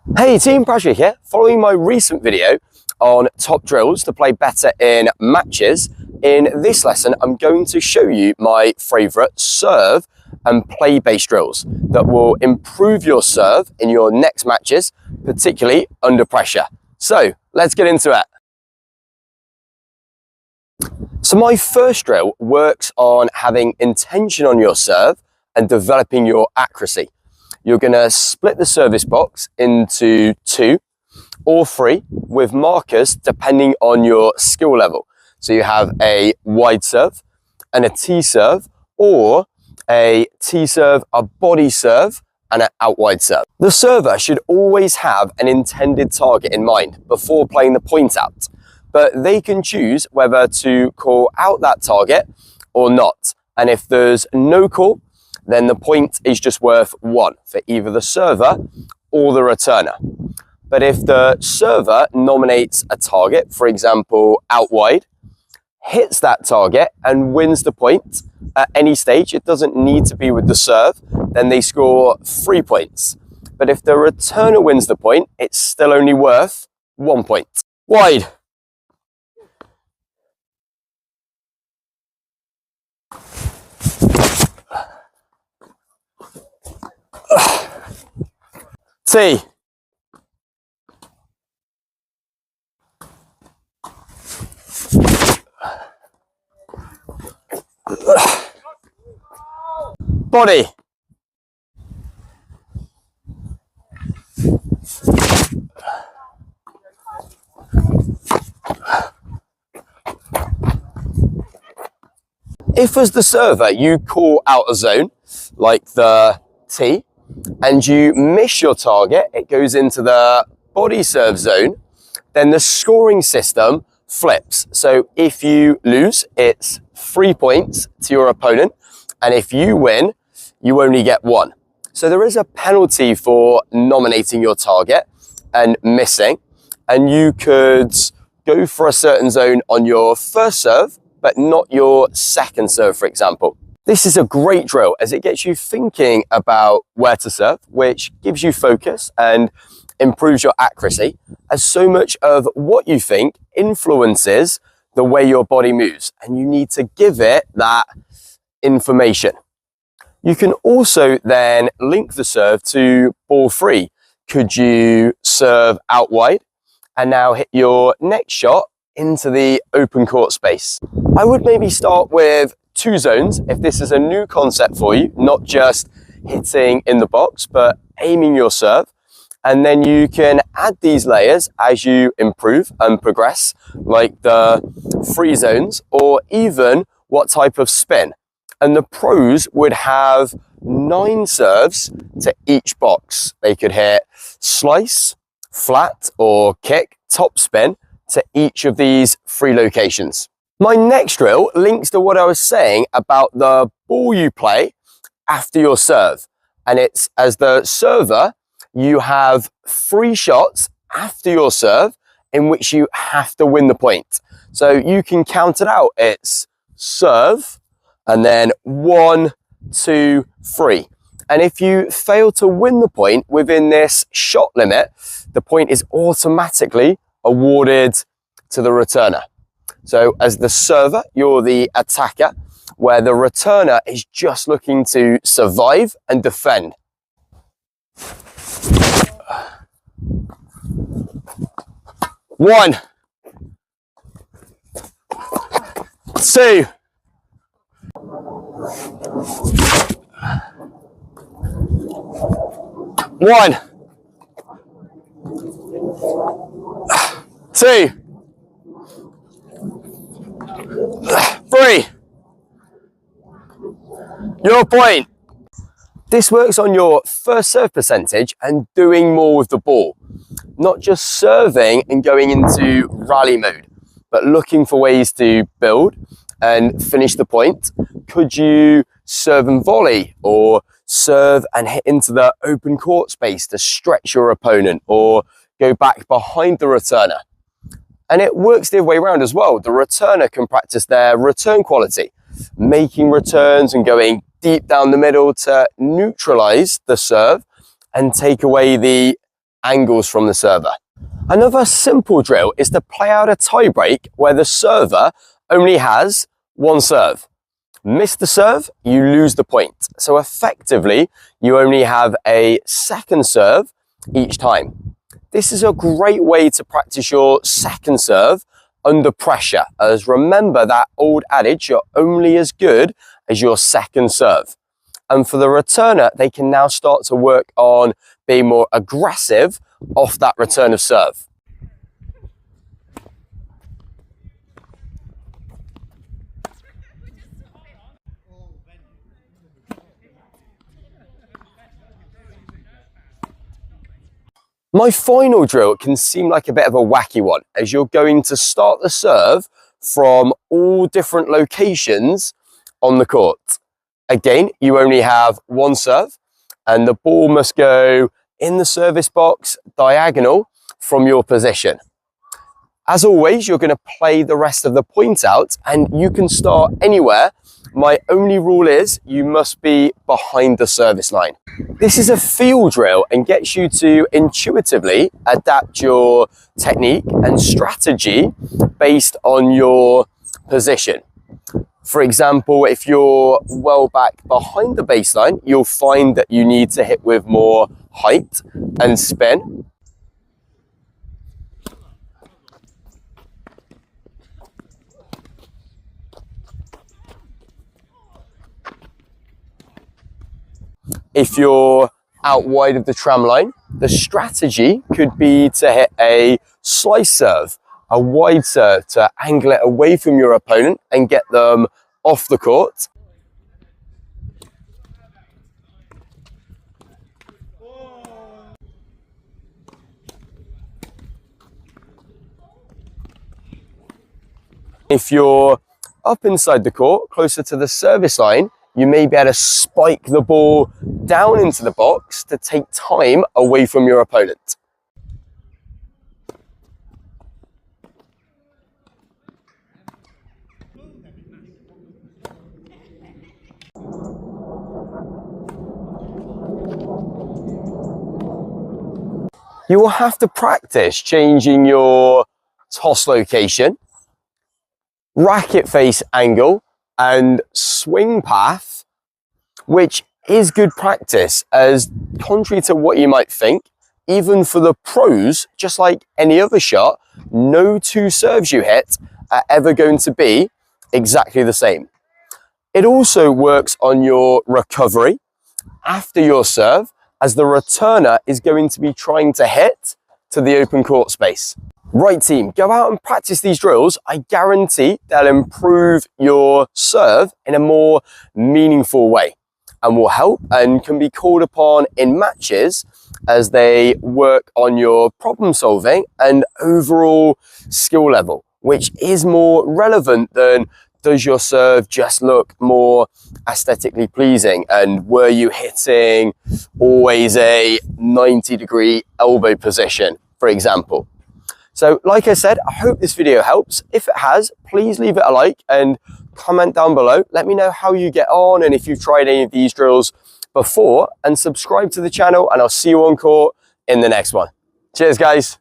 Hey team, Prashik here. Following my recent video on top drills to play better in matches, in this lesson I'm going to show you my favourite serve and play based drills that will improve your serve in your next matches, particularly under pressure. So let's get into it. So my first drill works on having intention on your serve and developing your accuracy. You're going to split the service box into 2 or 3 with markers depending on your skill level. So you have a wide serve and a T serve, or a T serve, a body serve and an out wide serve. The server should always have an intended target in mind before playing the point out, but they can choose whether to call out that target or not. And if there's no call, then the point is just worth 1 for either the server or the returner. But if the server nominates a target, for example, out wide, hits that target and wins the point at any stage, it doesn't need to be with the serve, then they score 3 points. But if the returner wins the point, it's still only worth 1 point. Wide. T. Body. If as the server you call out a zone, like the T, and you miss your target, it goes into the body serve zone, then the scoring system flips. So if you lose, it's 3 points to your opponent, and if you win, you only get 1. So there is a penalty for nominating your target and missing, and you could go for a certain zone on your first serve, but not your second serve, for example. This is a great drill as it gets you thinking about where to serve, which gives you focus and improves your accuracy, as so much of what you think influences the way your body moves, and you need to give it that information. You can also then link the serve to ball 3. Could you serve out wide and now hit your next shot into the open court space? I would maybe start with 2 zones if this is a new concept for you, not just hitting in the box, but aiming your serve. And then you can add these layers as you improve and progress, like the free zones or even what type of spin. And the pros would have 9 serves to each box. They could hit slice, flat or kick, top spin to each of these 3 locations. My next drill links to what I was saying about the ball you play after your serve. And it's as the server, you have 3 shots after your serve in which you have to win the point. So you can count it out. It's serve and then 1, 2, 3. And if you fail to win the point within this shot limit, the point is automatically awarded to the returner. So as the server, you're the attacker, where the returner is just looking to survive and defend. One, 2, 1, 2, 3. Your point. This works on your first serve percentage and doing more with the ball. Not just serving and going into rally mode, but looking for ways to build and finish the point. Could you serve and volley, or serve and hit into the open court space to stretch your opponent, or go back behind the returner? And it works the other way around as well. The returner can practice their return quality, making returns and going deep down the middle to neutralize the serve and take away the angles from the server. Another simple drill is to play out a tiebreak where the server only has one serve. Miss the serve, you lose the point. So effectively, you only have a second serve each time. This is a great way to practice your second serve under pressure, as remember that old adage, you're only as good as your second serve. And for the returner, they can now start to work on being more aggressive off that return of serve. My final drill can seem like a bit of a wacky one, as you're going to start the serve from all different locations on the court. Again, you only have one serve, and the ball must go in the service box diagonal from your position. As always, you're going to play the rest of the point out, and you can start anywhere. My only rule is you must be behind the service line. This is a feel drill and gets you to intuitively adapt your technique and strategy based on your position. For example, if you're well back behind the baseline, you'll find that you need to hit with more height and spin. If you're out wide of the tram line, the strategy could be to hit a slice serve, a wide serve to angle it away from your opponent and get them off the court. If you're up inside the court, closer to the service line, you may be able to spike the ball down into the box to take time away from your opponent. You will have to practice changing your toss location, racket face angle, and swing path, which is good practice, as contrary to what you might think, even for the pros, just like any other shot, no two serves you hit are ever going to be exactly the same. It also works on your recovery after your serve, as the returner is going to be trying to hit to the open court space. Right team, go out and practice these drills. I guarantee they'll improve your serve in a more meaningful way and will help and can be called upon in matches as they work on your problem solving and overall skill level, which is more relevant than does your serve just look more aesthetically pleasing, and were you hitting always a 90-degree elbow position, for example. So like I said, I hope this video helps. If it has, please leave it a like and comment down below. Let me know how you get on and if you've tried any of these drills before, and subscribe to the channel, and I'll see you on court in the next one. Cheers guys.